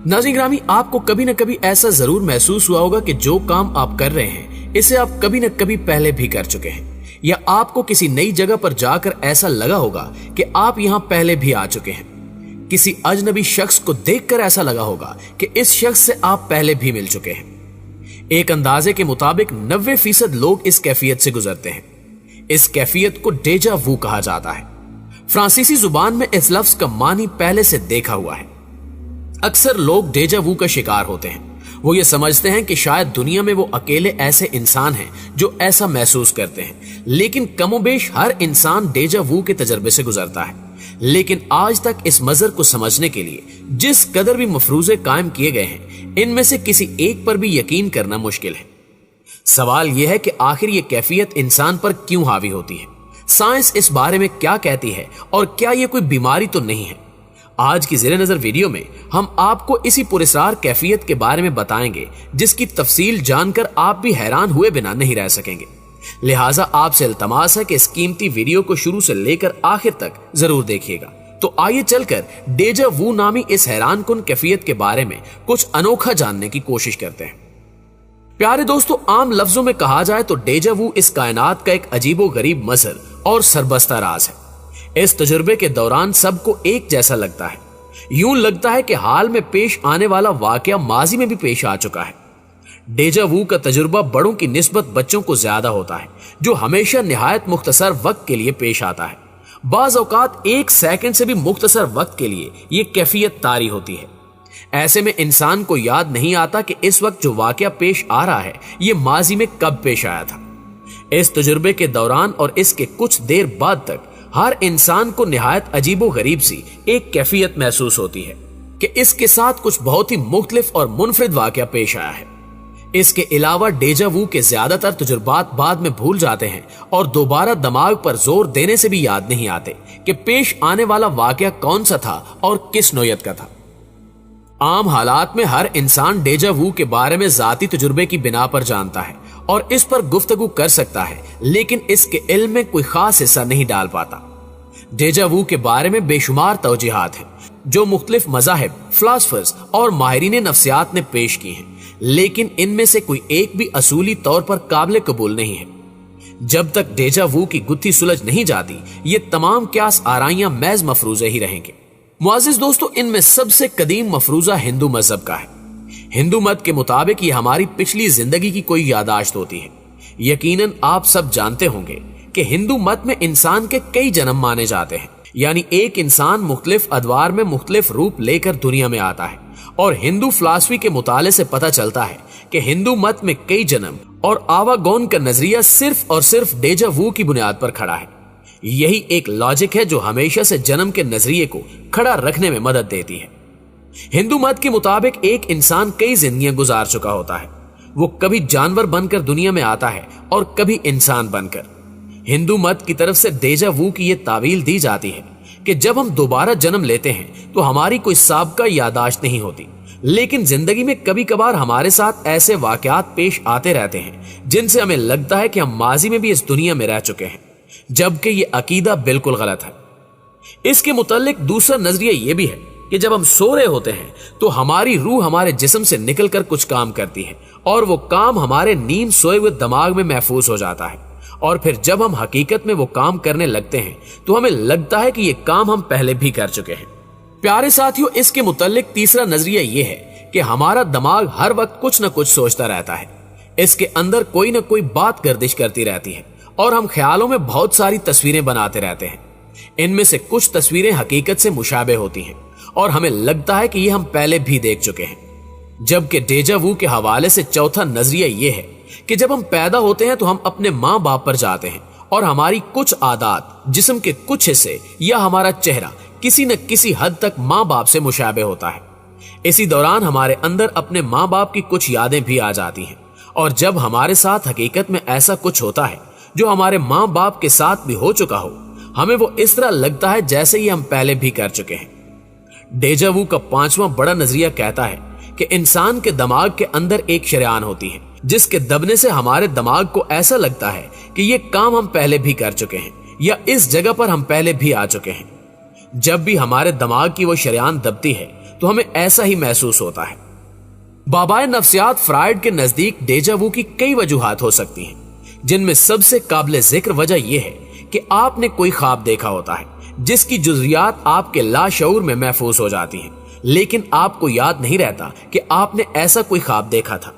नाज़रीन ग्रामी, आपको कभी न कभी ऐसा जरूर महसूस हुआ होगा कि जो काम आप कर रहे हैं इसे आप कभी न कभी पहले भी कर चुके हैं, या आपको किसी नई जगह पर जाकर ऐसा लगा होगा कि आप यहाँ पहले भी आ चुके हैं। किसी अजनबी शख्स को देखकर ऐसा लगा होगा कि इस शख्स से आप पहले भी मिल चुके हैं। एक अंदाजे के मुताबिक 90% लोग इस कैफियत से गुजरते हैं। इस कैफियत को डेजा वू कहा जाता है। फ्रांसीसी जुबान में इस लफ्ज का मानी पहले से देखा हुआ है। अक्सर लोग डेजा वू का शिकार होते हैं। वो ये समझते हैं कि शायद दुनिया में वो अकेले ऐसे इंसान हैं जो ऐसा महसूस करते हैं, लेकिन कमोबेश हर इंसान डेजा वू के तजर्बे से गुजरता है। लेकिन आज तक इस मजर को समझने के लिए जिस कदर भी मफरूजे कायम किए गए हैं, इनमें से किसी एक पर भी यकीन करना मुश्किल है। सवाल यह है कि आखिर ये कैफियत इंसान पर क्यों हावी होती है, साइंस इस बारे में क्या कहती है, और क्या ये कोई बीमारी तो नहीं है। आज की ज़ेरे नजर वीडियो में हम आपको इसी पुरस्कार कैफियत के बारे में बताएंगे, जिसकी तफसील जानकर आप भी हैरान हुए बिना नहीं रह सकेंगे। लिहाजा आपसे इल्तमास है कि इस कीमती वीडियो को शुरू से लेकर आखिर तक जरूर देखिएगा। तो आइए चलकर डेजा वू नामी इस हैरान कुन कैफियत के बारे में कुछ अनोखा जानने की कोशिश करते हैं। प्यारे दोस्तों, आम लफ्जों में कहा जाए तो डेजा वू इस कायनात का एक अजीबो गरीब मजहर और सरबस्ता राज है। इस तजुर्बे के दौरान सबको एक जैसा लगता है। यूं लगता है कि हाल में पेश आने वाला वाकया माजी में भी पेश आ चुका है। डेजा वू का तजुर्बा बड़ों की निस्बत बच्चों को ज्यादा होता है, जो हमेशा निहायत मुख्तसर वक्त के लिए पेश आता है। बाज औकात 1 सेकंड से भी मुख्तसर वक्त के लिए ये कैफियत तारी होती है। ऐसे में इंसान को याद नहीं आता कि इस वक्त जो वाकया पेश आ रहा है ये माजी में कब पेश आया था। इस तजुर्बे के दौरान और इसके कुछ देर बाद तक हर इंसान को निहायत अजीबो गरीब सी एक कैफियत महसूस होती है कि इसके साथ कुछ बहुत ही मुख्तलिफ और मुनफरिद वाकया पेश आया है। इसके अलावा डेजा वू के ज्यादातर तजुर्बात बाद में भूल जाते हैं और दोबारा दिमाग पर जोर देने से भी याद नहीं आते कि पेश आने वाला वाकया कौन सा था और किस नौयत का था। आम हालात में हर इंसान डेजा वू के बारे में जाती तजुर्बे की बिना पर जानता है और इस पर गुफ्तगू कर सकता है, लेकिन इसके इल्म में कोई खास हिस्सा नहीं डाल पाता। डेजा वू के बारे में बेशुमार तौजीहात हैं जो मुख्तलिफ मज़ाहिब, फिलासफर्स और माहिरीन नफ्सियात ने पेश की हैं, लेकिन इनमें से कोई एक भी असूली तौर पर काबिल कबूल नहीं है। जब तक डेजा वू की गुत्थी सुलझ नहीं जाती, ये तमाम क्यास आराइयां महज मफरूजे ही रहेंगे। मुअज़्ज़िज़ दोस्तों, इनमें सबसे कदीम मफरूजा हिंदू मजहब का है। हिंदू मत के मुताबिक ये हमारी पिछली जिंदगी की कोई यादाश्त होती है। यकीनन आप सब जानते होंगे कि हिंदू मत में इंसान के कई जन्म माने जाते हैं, यानी एक इंसान मुख्तलिफ अदवार में मुख्तलिफ रूप लेकर दुनिया में आता है। और हिंदू फिलासफी के मुताले से पता चलता है कि हिंदू मत में कई जन्म और आवागौन का नजरिया सिर्फ और सिर्फ डेजा वू की बुनियाद पर खड़ा है। यही एक लॉजिक है जो हमेशा से जन्म के नजरिए को खड़ा रखने में मदद देती है। हिंदू मत के मुताबिक एक इंसान कई जिंदगियां गुजार चुका होता है। वो कभी जानवर बनकर दुनिया में आता है और कभी इंसान बनकर। हिंदू मत की तरफ से डेजा वू की ये तावील दी जाती है कि जब हम दोबारा जन्म लेते हैं तो हमारी कोई साबका यादाश्त नहीं होती, लेकिन जिंदगी में कभी कभार हमारे साथ ऐसे वाकयात पेश आते रहते हैं जिनसे हमें लगता है कि हम माजी में भी इस दुनिया में रह चुके हैं, जबकि ये अकीदा बिल्कुल गलत है। इसके मुताल्लिक दूसरा नजरिया ये भी है कि जब हम सो रहे होते हैं तो हमारी रूह हमारे जिस्म से निकलकर कुछ काम करती है और वो काम हमारे नींद सोए हुए दिमाग में महफूज हो जाता है, और फिर जब हम हकीकत में वो काम करने लगते हैं तो हमें लगता है कि ये काम हम पहले भी कर चुके हैं। प्यारे साथियों, इसके मुताल्लिक तीसरा नजरिया ये है कि हमारा दिमाग हर वक्त कुछ न कुछ सोचता रहता है। इसके अंदर कोई न कोई बात गर्दिश करती रहती है और हम ख्यालों में बहुत सारी तस्वीरें बनाते रहते हैं। इनमें से कुछ तस्वीरें हकीकत से मुशाबे होती हैं और हमें लगता है कि ये हम पहले भी देख चुके हैं। जबकि डेजा वू के हवाले से चौथा नजरिया ये है कि जब हम पैदा होते हैं तो हम अपने माँ बाप पर जाते हैं और हमारी कुछ आदत, जिस्म के कुछ हिस्से या हमारा चेहरा किसी न किसी हद तक माँ बाप से मुशाबे होता है। इसी दौरान हमारे अंदर अपने माँ बाप की कुछ यादें भी आ जाती हैं, और जब हमारे साथ हकीकत में ऐसा कुछ होता है जो हमारे माँ बाप के साथ भी हो चुका हो, हमें वो इस तरह लगता है जैसे ही हम पहले भी कर चुके हैं। डेजा वू का पांचवा बड़ा नजरिया कहता है कि इंसान के दिमाग के अंदर एक शरेआन होती है जिसके दबने से हमारे दिमाग को ऐसा लगता है कि ये काम हम पहले भी कर चुके हैं या इस जगह पर हम पहले भी आ चुके हैं। जब भी हमारे दिमाग की वो शरेआन दबती है तो हमें ऐसा ही महसूस होता है। बाबाए नफ्सियात फ्रायड के नजदीक डेजा वू की कई वजूहात हो सकती हैं, जिनमें सबसे काबिल जिक्र वजह यह है कि आपने कोई ख्वाब देखा होता है जिसकी जुज़ियात आपके लाशऊर में महफूज हो जाती हैं, लेकिन आपको याद नहीं रहता कि आपने ऐसा कोई ख्वाब देखा था।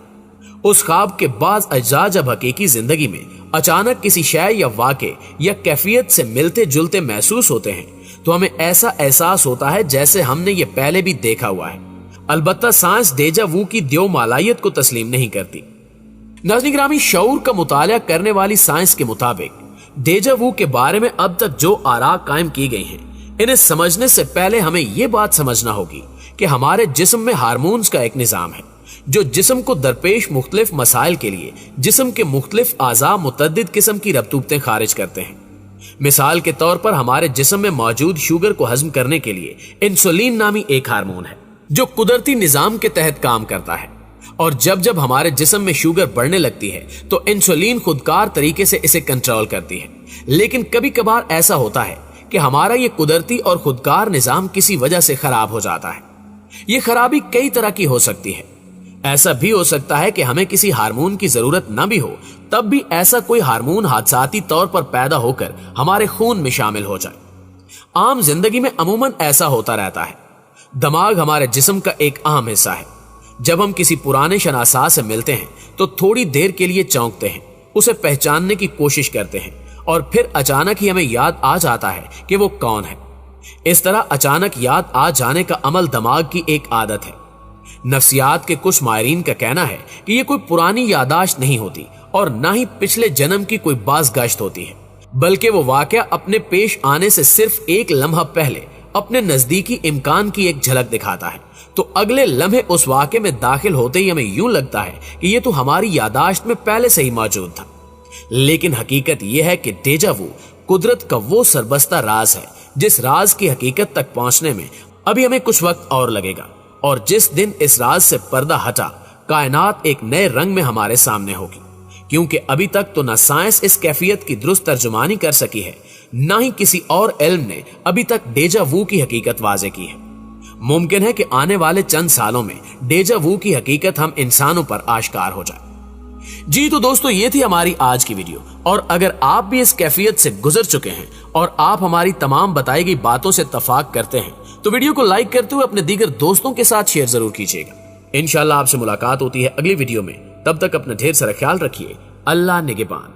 उस ख्वाब के बाज़ अज्जा जब हकीकी जिंदगी में अचानक किसी शय या वाक़े या कैफियत से मिलते जुलते महसूस होते हैं तो हमें ऐसा एहसास होता है जैसे हमने ये पहले भी देखा हुआ है। अलबत्ता साइंस डेजा वू की द्योमालायत को तस्लीम नहीं करती। नाज़रीन गिरामी, शऊर का मुताला करने वाली साइंस के मुताबिक डेजा वू के बारे में अब तक जो आरा कायम की गई हैं, इन्हें समझने से पहले हमें यह बात समझना होगी कि हमारे जिस्म में हार्मोन्स का एक निजाम है जो जिस्म को दरपेश मुख्तलिफ मसाइल के लिए जिस्म के मुख्तलिफ आज़ा मुतअद्दिद किस्म की रब्तूबतें खारिज करते हैं। मिसाल के तौर पर हमारे जिस्म में मौजूद शुगर को हजम करने के लिए इंसुलिन नामी एक हार्मोन है जो कुदरती निजाम के तहत काम करता है, और जब जब हमारे जिस्म में शुगर बढ़ने लगती है तो इंसुलिन खुदकार तरीके से इसे कंट्रोल करती है। लेकिन कभी कभार ऐसा होता है कि हमारा ये कुदरती और खुदकार निजाम किसी वजह से खराब हो जाता है। ये खराबी कई तरह की हो सकती है। ऐसा भी हो सकता है कि हमें किसी हार्मोन की जरूरत न भी हो, तब भी ऐसा कोई हार्मोन हादसाती तौर पर पैदा होकर हमारे खून में शामिल हो जाए। आम जिंदगी में अमूमन ऐसा होता रहता है। दिमाग हमारे जिस्म का एक अहम हिस्सा है। जब हम किसी पुराने शनासा से मिलते हैं तो थोड़ी देर के लिए चौंकते हैं, उसे पहचानने की कोशिश करते हैं और फिर अचानक ही हमें याद आ जाता है कि वो कौन है। इस तरह अचानक याद आ जाने का अमल दिमाग की एक आदत है। नफ्सियात के कुछ माहिरीन का कहना है कि ये कोई पुरानी यादाश्त नहीं होती और न ही पिछले जन्म की कोई बाज़गश्त होती है, बल्कि वो वाकया अपने पेश आने से सिर्फ एक लम्हा पहले अपने नजदीकी इम्कान की एक झलक दिखाता है। तो अगले लम्हे उस वाक़े में दाखिल होते ही हमें यूं लगता है कि ये तो हमारी यादाश्त में पहले से ही मौजूद था। लेकिन हकीकत यह है कि डेजा वू कुदरत का वो सरबस्ता राज है जिस राज की हकीकत तक पहुंचने में अभी हमें कुछ वक्त और लगेगा, और जिस दिन इस राज से पर्दा हटा कायनात एक नए रंग में हमारे सामने होगी। क्योंकि अभी तक तो न साइंस इस कैफियत की दुरुस्त तर्जुमानी कर सकी है, न ही किसी और इल्म ने अभी तक डेजा वू की हकीकत वाज़े की है। मुमकिन है कि आने वाले चंद सालों में डेजा वू की हकीकत हम इंसानों पर आश्कार हो जाए। जी तो दोस्तों, ये थी हमारी आज की वीडियो, और अगर आप भी इस कैफियत से गुजर चुके हैं और आप हमारी तमाम बताई गई बातों से इत्तफाक करते हैं तो वीडियो को लाइक करते हुए अपने दीगर दोस्तों के साथ शेयर जरूर कीजिएगा। इंशाल्लाह आपसे मुलाकात होती है अगली वीडियो में। तब तक अपना ढेर सारा ख्याल रखिए। अल्लाह निगहबान।